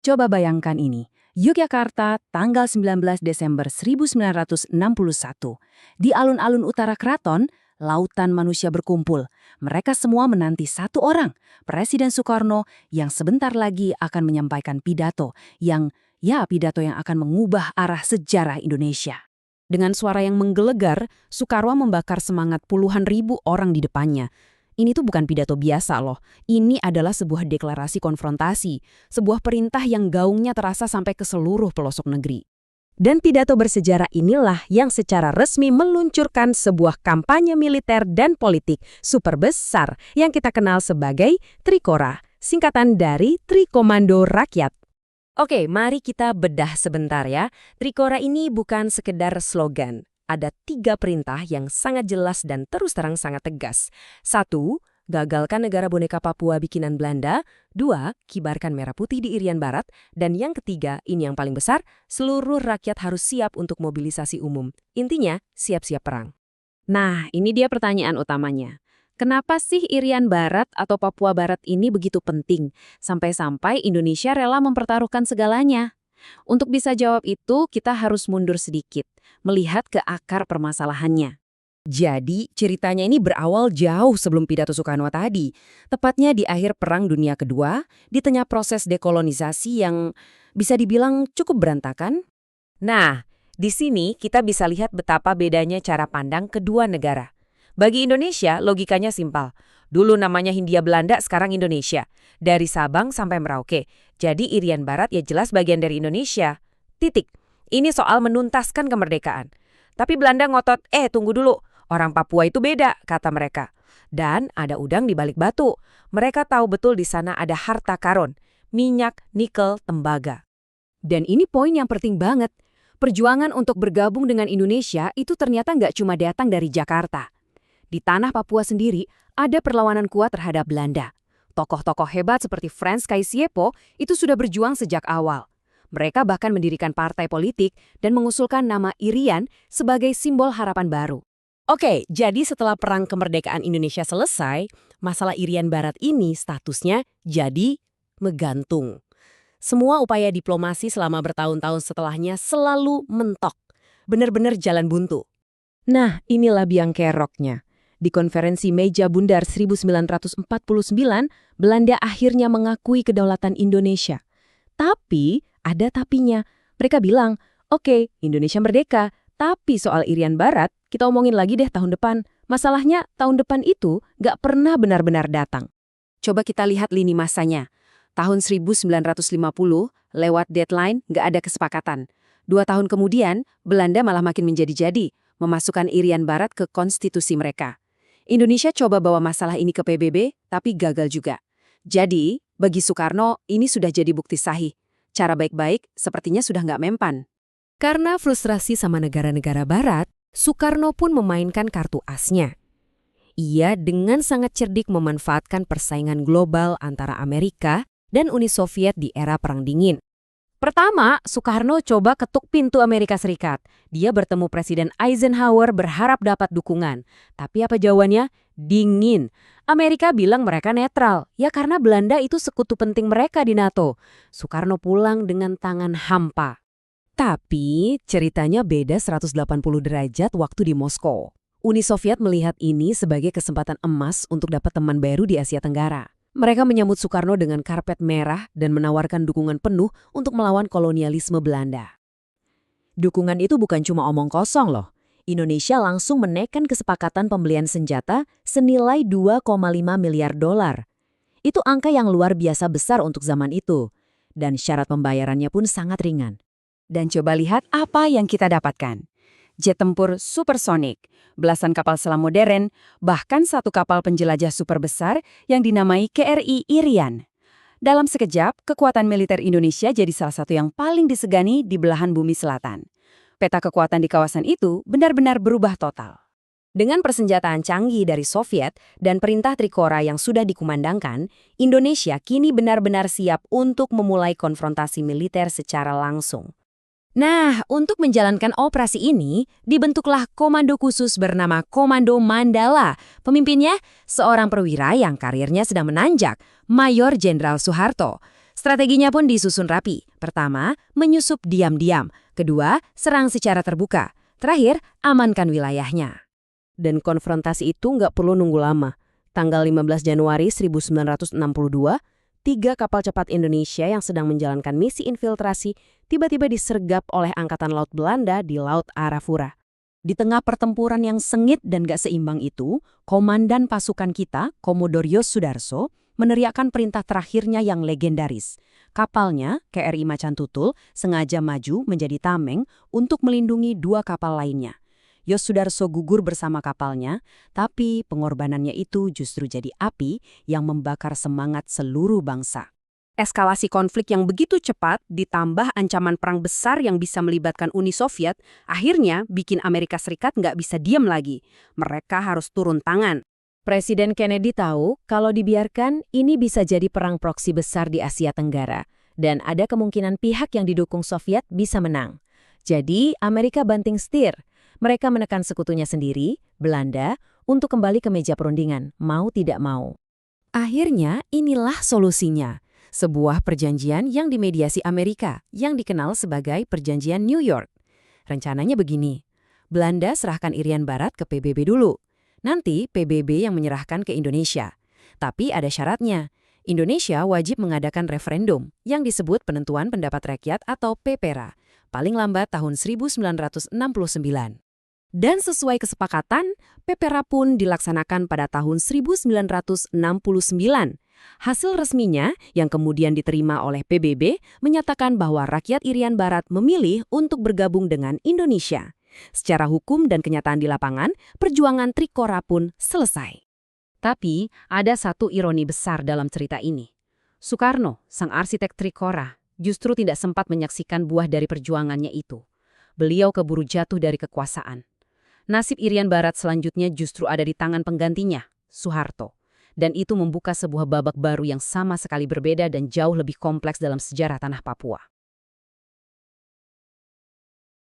Coba bayangkan ini. Yogyakarta, tanggal 19 Desember 1961. Di alun-alun utara keraton, lautan manusia berkumpul. Mereka semua menanti satu orang, Presiden Soekarno, yang sebentar lagi akan menyampaikan pidato yang akan mengubah arah sejarah Indonesia. Dengan suara yang menggelegar, Soekarno membakar semangat puluhan ribu orang di depannya. Ini tuh bukan pidato biasa loh. Ini adalah sebuah deklarasi konfrontasi, sebuah perintah yang gaungnya terasa sampai ke seluruh pelosok negeri. Dan pidato bersejarah inilah yang secara resmi meluncurkan sebuah kampanye militer dan politik super besar yang kita kenal sebagai Trikora, singkatan dari Trikomando Rakyat. Oke, mari kita bedah sebentar ya. Trikora ini bukan sekedar slogan. Ada 3 perintah yang sangat jelas dan terus terang sangat tegas. 1. Gagalkan negara boneka Papua bikinan Belanda. 2. Kibarkan merah putih di Irian Barat. Dan yang ketiga, ini yang paling besar, seluruh rakyat harus siap untuk mobilisasi umum. Intinya, siap-siap perang. Nah, ini dia pertanyaan utamanya. Kenapa sih Irian Barat atau Papua Barat ini begitu penting? Sampai-sampai Indonesia rela mempertaruhkan segalanya. Untuk bisa jawab itu, kita harus mundur sedikit, melihat ke akar permasalahannya. Jadi, ceritanya ini berawal jauh sebelum pidato Soekarno tadi, tepatnya di akhir Perang Dunia Kedua, di tengah proses dekolonisasi yang bisa dibilang cukup berantakan. Nah, di sini kita bisa lihat betapa bedanya cara pandang kedua negara. Bagi Indonesia, logikanya simpel. Dulu namanya Hindia Belanda, sekarang Indonesia. Dari Sabang sampai Merauke. Jadi Irian Barat ya jelas bagian dari Indonesia. Titik. Ini soal menuntaskan kemerdekaan. Tapi Belanda ngotot, tunggu dulu. Orang Papua itu beda, kata mereka. Dan ada udang di balik batu. Mereka tahu betul di sana ada harta karun. Minyak, nikel, tembaga. Dan ini poin yang penting banget. Perjuangan untuk bergabung dengan Indonesia itu ternyata nggak cuma datang dari Jakarta. Di tanah Papua sendiri, ada perlawanan kuat terhadap Belanda. Tokoh-tokoh hebat seperti Frans Kaisiepo itu sudah berjuang sejak awal. Mereka bahkan mendirikan partai politik dan mengusulkan nama Irian sebagai simbol harapan baru. Oke, jadi setelah Perang Kemerdekaan Indonesia selesai, masalah Irian Barat ini statusnya jadi menggantung. Semua upaya diplomasi selama bertahun-tahun setelahnya selalu mentok. Benar-benar jalan buntu. Nah, inilah biang keroknya. Di konferensi Meja Bundar 1949, Belanda akhirnya mengakui kedaulatan Indonesia. Tapi, ada tapinya. Mereka bilang, oke, Indonesia merdeka, tapi soal Irian Barat, kita omongin lagi deh tahun depan. Masalahnya, tahun depan itu nggak pernah benar-benar datang. Coba kita lihat lini masanya. Tahun 1950, lewat deadline, nggak ada kesepakatan. 2 tahun kemudian, Belanda malah makin menjadi-jadi, memasukkan Irian Barat ke konstitusi mereka. Indonesia coba bawa masalah ini ke PBB, tapi gagal juga. Jadi, bagi Soekarno, ini sudah jadi bukti sahih. Cara baik-baik sepertinya sudah nggak mempan. Karena frustrasi sama negara-negara barat, Soekarno pun memainkan kartu asnya. Ia dengan sangat cerdik memanfaatkan persaingan global antara Amerika dan Uni Soviet di era Perang Dingin. Pertama, Soekarno coba ketuk pintu Amerika Serikat. Dia bertemu Presiden Eisenhower berharap dapat dukungan. Tapi apa jawabannya? Dingin. Amerika bilang mereka netral. Ya karena Belanda itu sekutu penting mereka di NATO. Soekarno pulang dengan tangan hampa. Tapi ceritanya beda 180 derajat waktu di Moskow. Uni Soviet melihat ini sebagai kesempatan emas untuk dapat teman baru di Asia Tenggara. Mereka menyambut Soekarno dengan karpet merah dan menawarkan dukungan penuh untuk melawan kolonialisme Belanda. Dukungan itu bukan cuma omong kosong loh. Indonesia langsung menekan kesepakatan pembelian senjata senilai 2,5 miliar dolar. Itu angka yang luar biasa besar untuk zaman itu. Dan syarat pembayarannya pun sangat ringan. Dan coba lihat apa yang kita dapatkan. Jet tempur supersonik, belasan kapal selam modern, bahkan 1 kapal penjelajah super besar yang dinamai KRI Irian. Dalam sekejap, kekuatan militer Indonesia jadi salah satu yang paling disegani di belahan bumi selatan. Peta kekuatan di kawasan itu benar-benar berubah total. Dengan persenjataan canggih dari Soviet dan perintah Trikora yang sudah dikumandangkan, Indonesia kini benar-benar siap untuk memulai konfrontasi militer secara langsung. Nah, untuk menjalankan operasi ini, dibentuklah komando khusus bernama Komando Mandala. Pemimpinnya, seorang perwira yang karirnya sedang menanjak, Mayor Jenderal Soeharto. Strateginya pun disusun rapi. Pertama, menyusup diam-diam. Kedua, serang secara terbuka. Terakhir, amankan wilayahnya. Dan konfrontasi itu nggak perlu nunggu lama. Tanggal 15 Januari 1962, 3 kapal cepat Indonesia yang sedang menjalankan misi infiltrasi tiba-tiba disergap oleh Angkatan Laut Belanda di Laut Arafura. Di tengah pertempuran yang sengit dan gak seimbang itu, komandan pasukan kita, Komodor Yos Sudarso, meneriakkan perintah terakhirnya yang legendaris. Kapalnya, KRI Macan Tutul, sengaja maju menjadi tameng untuk melindungi 2 kapal lainnya. Yos Sudarso gugur bersama kapalnya, tapi pengorbanannya itu justru jadi api yang membakar semangat seluruh bangsa. Eskalasi konflik yang begitu cepat ditambah ancaman perang besar yang bisa melibatkan Uni Soviet, akhirnya bikin Amerika Serikat nggak bisa diam lagi. Mereka harus turun tangan. Presiden Kennedy tahu kalau dibiarkan ini bisa jadi perang proksi besar di Asia Tenggara, dan ada kemungkinan pihak yang didukung Soviet bisa menang. Jadi Amerika banting setir. Mereka menekan sekutunya sendiri, Belanda, untuk kembali ke meja perundingan, mau tidak mau. Akhirnya inilah solusinya. Sebuah perjanjian yang dimediasi Amerika, yang dikenal sebagai Perjanjian New York. Rencananya begini, Belanda serahkan Irian Barat ke PBB dulu. Nanti PBB yang menyerahkan ke Indonesia. Tapi ada syaratnya, Indonesia wajib mengadakan referendum yang disebut Penentuan Pendapat Rakyat atau PPRA, paling lambat tahun 1969. Dan sesuai kesepakatan, PPRA pun dilaksanakan pada tahun 1969. Hasil resminya, yang kemudian diterima oleh PBB, menyatakan bahwa rakyat Irian Barat memilih untuk bergabung dengan Indonesia. Secara hukum dan kenyataan di lapangan, perjuangan Trikora pun selesai. Tapi, ada satu ironi besar dalam cerita ini. Soekarno, sang arsitek Trikora, justru tidak sempat menyaksikan buah dari perjuangannya itu. Beliau keburu jatuh dari kekuasaan. Nasib Irian Barat selanjutnya justru ada di tangan penggantinya, Soeharto. Dan itu membuka sebuah babak baru yang sama sekali berbeda dan jauh lebih kompleks dalam sejarah tanah Papua.